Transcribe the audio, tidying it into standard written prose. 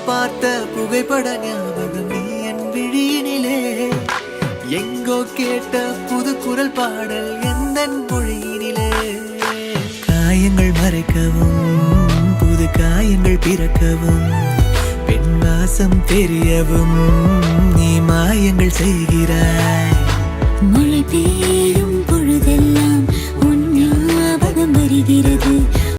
பார்த்த புகைப்பட ஞாபகம் நீ என் விழியினிலே. எங்கோ கேட்ட புது குரல் பாடல் எந்த மொழியினிலே. காயங்கள் மறைக்கவும் புது காயங்கள் பிறக்கவும் பெண் வாசம் தெரியவும் நீ மாயங்கள் செய்கிறாய். மழை பெய்யும் பொழுதெல்லாம் உன் ஞாபகம் வருகிறது.